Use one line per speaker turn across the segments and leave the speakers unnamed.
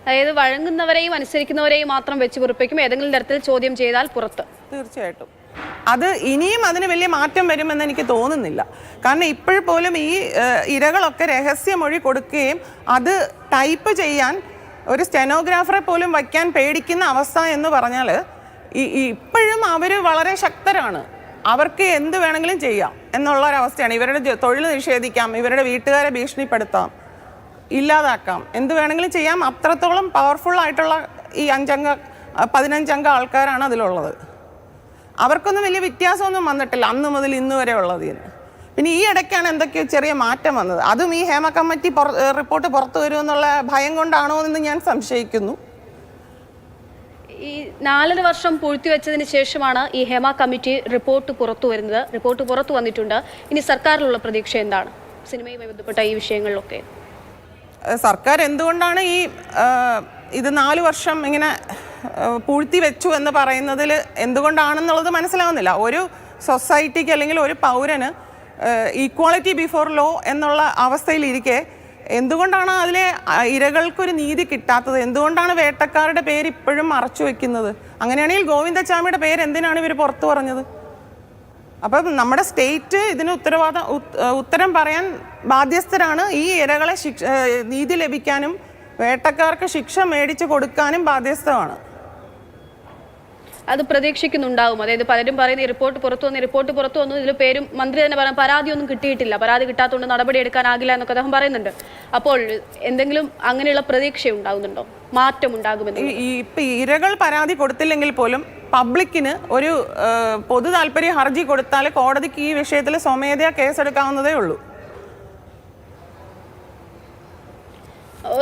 അതായത് വഴങ്ങുന്നവരെയും അനുസരിക്കുന്നവരെയും മാത്രം വെച്ച് പൊറുപ്പിക്കും, ഏതെങ്കിലും തരത്തിൽ ചോദ്യം ചെയ്താൽ പുറത്ത്.
തീർച്ചയായിട്ടും അത് ഇനിയും അതിന് വലിയ മാറ്റം വരുമെന്ന് എനിക്ക് തോന്നുന്നില്ല. കാരണം ഇപ്പോഴും ഈ ഇരകളൊക്കെ രഹസ്യമൊഴി കൊടുക്കുകയും അത് ടൈപ്പ് ചെയ്യാൻ ഒരു സ്റ്റെനോഗ്രാഫറെ പോലും വയ്ക്കാൻ പേടിക്കുന്ന അവസ്ഥ എന്ന് പറഞ്ഞാൽ ഇപ്പോഴും അവർ വളരെ ശക്തരാണ്. അവർക്ക് എന്ത് വേണമെങ്കിലും ചെയ്യാം എന്നുള്ളൊരവസ്ഥയാണ്. ഇവരുടെ തൊഴിൽ നിഷേധിക്കാം, ഇവരുടെ വീട്ടുകാരെ ഭീഷണിപ്പെടുത്താം, ഇല്ലാതാക്കാം, എന്ത് വേണമെങ്കിലും ചെയ്യാം. അത്രത്തോളം പവർഫുൾ ആയിട്ടുള്ള ഈ 15 അംഗ ആൾക്കാരാണ് അതിലുള്ളത്. അവർക്കൊന്നും വലിയ വ്യത്യാസമൊന്നും വന്നിട്ടില്ല അന്ന് മുതൽ ഇന്ന് വരെ ഉള്ളതിന്. പിന്നെ ഈ ഇടയ്ക്കാണ് എന്തൊക്കെയോ ചെറിയ മാറ്റം വന്നത്. അതും ഈ ഹേമ കമ്മിറ്റി റിപ്പോർട്ട് പുറത്തു വരുമെന്നുള്ള ഭയം കൊണ്ടാണോ എന്ന് ഞാൻ സംശയിക്കുന്നു.
ഈ 4 വർഷം പൂഴ്ത്തിവെച്ചതിന് ശേഷമാണ് ഈ ഹേമ കമ്മിറ്റി റിപ്പോർട്ട് പുറത്തു വരുന്നത്. റിപ്പോർട്ട് പുറത്തു വന്നിട്ടുണ്ട്. ഇനി സർക്കാരിലുള്ള പ്രതീക്ഷ എന്താണ് സിനിമയുമായി ബന്ധപ്പെട്ട ഈ വിഷയങ്ങളിലൊക്കെ?
സർക്കാർ എന്തുകൊണ്ടാണ് ഇത് 4 വർഷം ഇങ്ങനെ പൂഴ്ത്തി വെച്ചു എന്ന് പറയുന്നതിൽ എന്തുകൊണ്ടാണെന്നുള്ളത് മനസ്സിലാവുന്നില്ല. ഒരു സൊസൈറ്റിക്ക് അല്ലെങ്കിൽ ഒരു പൗരന് ഈക്വാളിറ്റി ബിഫോർ ലോ എന്നുള്ള അവസ്ഥയിലിരിക്കെ എന്തുകൊണ്ടാണ് അതിലെ ഇരകൾക്കൊരു നീതി കിട്ടാത്തത്? എന്തുകൊണ്ടാണ് വേട്ടക്കാരുടെ പേര് ഇപ്പോഴും മറച്ചു വെക്കുന്നത്? അങ്ങനെയാണെങ്കിൽ ഗോവിന്ദച്ചാമിയുടെ പേര് എന്തിനാണ് ഇവർ പുറത്തു പറഞ്ഞത്? അപ്പം നമ്മുടെ സ്റ്റേറ്റ് ഇതിന് ഉത്തരം പറയാൻ ബാധ്യസ്ഥരാണ്. ഈ ഇരകളെ നീതി ലഭിക്കാനും വേട്ടക്കാർക്ക് ശിക്ഷ മേടിച്ചു കൊടുക്കാനും ബാധ്യസ്ഥമാണ്.
അത് പ്രതീക്ഷിക്കുന്നുണ്ടാവും. അതായത് പലരും പറയുന്ന ഈ റിപ്പോർട്ട് പുറത്തു വന്നു ഇതിൽ പേരും മന്ത്രി തന്നെ പറയാൻ പരാതിയൊന്നും കിട്ടിയിട്ടില്ല, പരാതി കിട്ടാത്തതുകൊണ്ട് നടപടി എടുക്കാനാകില്ല എന്നൊക്കെ അദ്ദേഹം പറയുന്നുണ്ട്. അപ്പോൾ എന്തെങ്കിലും അങ്ങനെയുള്ള പ്രതീക്ഷ ഉണ്ടാകുന്നുണ്ടോ, മാറ്റം ഉണ്ടാകുമെന്ന്?
ഇപ്പം ഇരകൾ പരാതി കൊടുത്തില്ലെങ്കിൽ പോലും പബ്ലിക്കിന് ഒരു പൊതു താല്പര്യ ഹർജി കൊടുത്താൽ കോടതിക്ക് ഈ വിഷയത്തിൽ സ്വമേധയാ കേസെടുക്കാവുന്നതേ ഉള്ളൂ.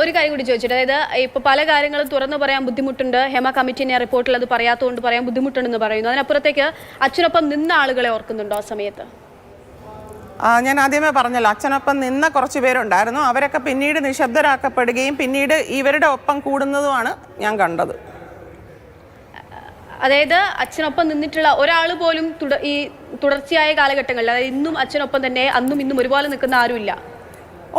ഒരു കാര്യം കൂടി ചോദിച്ചിട്ട്, അതായത് ഇപ്പോൾ പല കാര്യങ്ങളും തുറന്നു പറയാൻ ബുദ്ധിമുട്ടുണ്ട്, ഹേമ കമ്മിറ്റിനെ റിപ്പോർട്ടിൽ അത് പറയാത്തതുകൊണ്ട് പറയാൻ ബുദ്ധിമുട്ടുണ്ടെന്ന് പറയുന്നു. അതിനപ്പുറത്തേക്ക് അച്ഛനൊപ്പം നിന്ന ആളുകളെ ഓർക്കുന്നുണ്ടോ ആ സമയത്ത്?
ഞാൻ ആദ്യമേ പറഞ്ഞല്ലോ, അച്ഛനൊപ്പം നിന്ന കുറച്ച് പേരുണ്ടായിരുന്നു. അവരൊക്കെ പിന്നീട് നിശബ്ദരാക്കപ്പെടുകയും പിന്നീട് ഇവരുടെ ഒപ്പം കൂടുന്നതുമാണ് ഞാൻ കണ്ടത്.
അതായത് അച്ഛനൊപ്പം നിന്നിട്ടുള്ള ഒരാൾ പോലും ഈ തുടർച്ചയായ കാലഘട്ടങ്ങളിൽ, അതായത് ഇന്നും അച്ഛനൊപ്പം തന്നെ അന്നും ഇന്നും ഒരുപോലെ നിൽക്കുന്ന ആരുമില്ല?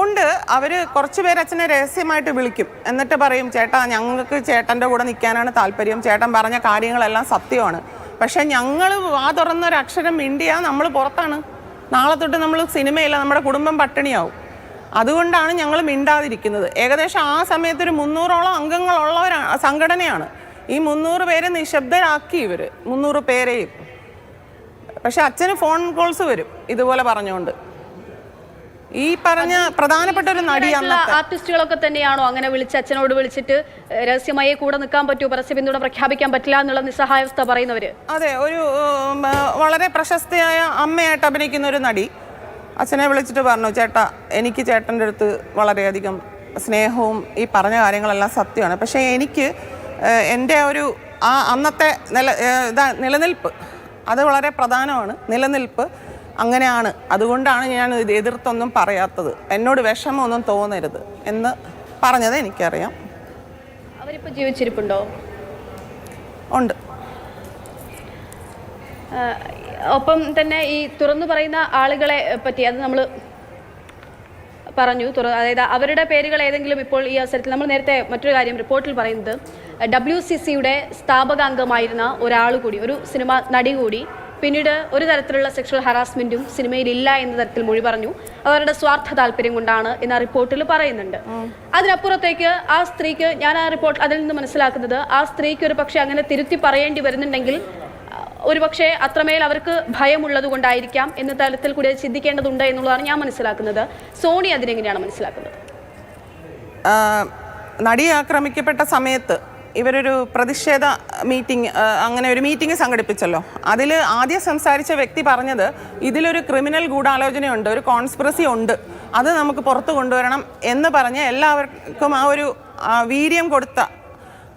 ഉണ്ട്. അവർ കുറച്ച് പേര് അച്ഛനെ രഹസ്യമായിട്ട് വിളിക്കും, എന്നിട്ട് പറയും ചേട്ടാ ഞങ്ങൾക്ക് ചേട്ടൻ്റെ കൂടെ നിൽക്കാനാണ് താല്പര്യം, ചേട്ടൻ പറഞ്ഞ കാര്യങ്ങളെല്ലാം സത്യമാണ്, പക്ഷെ ഞങ്ങൾ വാ തുറന്നൊരക്ഷരം മിണ്ടിയാൽ നമ്മൾ പുറത്താണ്, നാളെ തൊട്ട് നമ്മൾ സിനിമയില്ല, നമ്മുടെ കുടുംബം പട്ടിണിയാവും, അതുകൊണ്ടാണ് ഞങ്ങൾ മിണ്ടാതിരിക്കുന്നത്. ഏകദേശം ആ സമയത്ത് ഒരു 300ഓളം അംഗങ്ങളുള്ള ഒരു സംഘടനയാണ്. ഈ 300 പേരെ നിശബ്ദരാക്കി ഇവർ, 300 പേരെയും. പക്ഷെ അച്ഛന് ഫോൺ കോൾസ് വരും ഇതുപോലെ പറഞ്ഞുകൊണ്ട്. ഈ പറഞ്ഞ പ്രധാനപ്പെട്ട ഒരു നടി
ആർട്ടിസ്റ്റുകളൊക്കെ തന്നെയാണോ അങ്ങനെ വിളിച്ച് അച്ഛനോട് വിളിച്ചിട്ട് രഹസ്യമായി കൂടെ നിൽക്കാൻ പറ്റുമോ, പരസ്യ പിന്തുണ പ്രഖ്യാപിക്കാൻ പറ്റില്ല എന്നുള്ള നിസ്സഹായാവസ്ഥ പറയുന്നവര്?
അതെ, ഒരു വളരെ പ്രശസ്തയായ അമ്മയായിട്ട് അഭിനയിക്കുന്ന ഒരു നടി അച്ഛനെ വിളിച്ചിട്ട് പറഞ്ഞു, ചേട്ടാ എനിക്ക് ചേട്ടൻ്റെ അടുത്ത് വളരെയധികം സ്നേഹവും ഈ പറഞ്ഞ കാര്യങ്ങളെല്ലാം സത്യമാണ്, പക്ഷേ എനിക്ക് എൻ്റെ ഒരു അന്നത്തെ നിലനിൽപ്പ് അത് വളരെ പ്രധാനമാണ്, നിലനിൽപ്പ് അങ്ങനെയാണ്, അതുകൊണ്ടാണ് ഞാൻ എതിർത്തൊന്നും പറയാത്തത്, എന്നോട് വിഷമമൊന്നും തോന്നരുത് എന്ന് പറഞ്ഞത് എനിക്കറിയാം.
അവരിപ്പോൾ ജീവിച്ചിരിപ്പുണ്ടോ?
ഉണ്ട്.
ഒപ്പം തന്നെ ഈ തുറന്നു പറയുന്ന ആളുകളെ പറ്റി അത് നമ്മൾ പറഞ്ഞു, അതായത് അവരുടെ പേരുകൾ ഏതെങ്കിലും ഇപ്പോൾ ഈ അവസരത്തിൽ നമ്മൾ നേരത്തെ മറ്റൊരു കാര്യം റിപ്പോർട്ടിൽ പറയുന്നത് WCCയുടെ സ്ഥാപകാംഗമായിരുന്ന ഒരാൾ കൂടി, ഒരു സിനിമ നടി കൂടി പിന്നീട് ഒരു തരത്തിലുള്ള സെക്ഷൽ ഹറാസ്മെന്റും സിനിമയിൽ ഇല്ല എന്ന തരത്തിൽ മൊഴി പറഞ്ഞു. അവരുടെ സ്വാർത്ഥ താല്പര്യം കൊണ്ടാണ് എന്ന റിപ്പോർട്ടിൽ പറയുന്നുണ്ട്. അതിനപ്പുറത്തേക്ക് ആ സ്ത്രീക്ക്, ഞാൻ ആ റിപ്പോർട്ട് അതിൽ നിന്ന് മനസ്സിലാക്കുന്നത്, ആ സ്ത്രീക്ക് ഒരു പക്ഷേ അങ്ങനെ തിരുത്തി പറയേണ്ടി വരുന്നുണ്ടെങ്കിൽ ഒരു പക്ഷേ അത്രമേൽ അവർക്ക് ഭയമുള്ളത് കൊണ്ടായിരിക്കാം എന്ന തലത്തിൽ കൂടി ചിന്തിക്കേണ്ടതുണ്ട് എന്നുള്ളതാണ് ഞാൻ മനസ്സിലാക്കുന്നത്. സോണി അതിനെങ്ങനെയാണ് മനസ്സിലാക്കുന്നത്?
നടി ആക്രമിക്കപ്പെട്ട സമയത്ത് ഇവരൊരു പ്രതിഷേധ മീറ്റിംഗ്, അങ്ങനെ ഒരു മീറ്റിംഗ് സംഘടിപ്പിച്ചല്ലോ. അതിൽ ആദ്യം സംസാരിച്ച വ്യക്തി പറഞ്ഞത് ഇതിലൊരു ക്രിമിനൽ ഗൂഢാലോചനയുണ്ട്, ഒരു കോൺസ്പിറസി ഉണ്ട്, അത് നമുക്ക് പുറത്തു കൊണ്ടുവരണം എന്ന് പറഞ്ഞ് എല്ലാവർക്കും ആ ഒരു വീര്യം കൊടുത്ത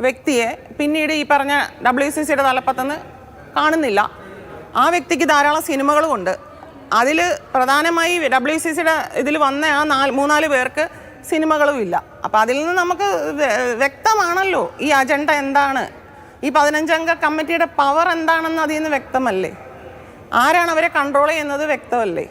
വ്യക്തിയെ പിന്നീട് ഈ പറഞ്ഞ WCCയുടെ തലപ്പത്തുനിന്ന് കാണുന്നില്ല. ആ വ്യക്തിക്ക് ധാരാളം സിനിമകളുമുണ്ട്. അതിൽ പ്രധാനമായി WCCയുടെ ഇതിൽ വന്ന ആ 3-4 പേർക്ക് സിനിമകളും ഇല്ല. അപ്പം അതിൽ നിന്ന് നമുക്ക് വ്യക്തമാണല്ലോ ഈ അജണ്ട എന്താണ്, ഈ 15 അംഗ കമ്മിറ്റിയുടെ പവർ എന്താണെന്ന് അതിൽ നിന്ന് വ്യക്തമല്ലേ, ആരാണ് അവരെ കൺട്രോൾ ചെയ്യുന്നത് വ്യക്തമല്ലേ.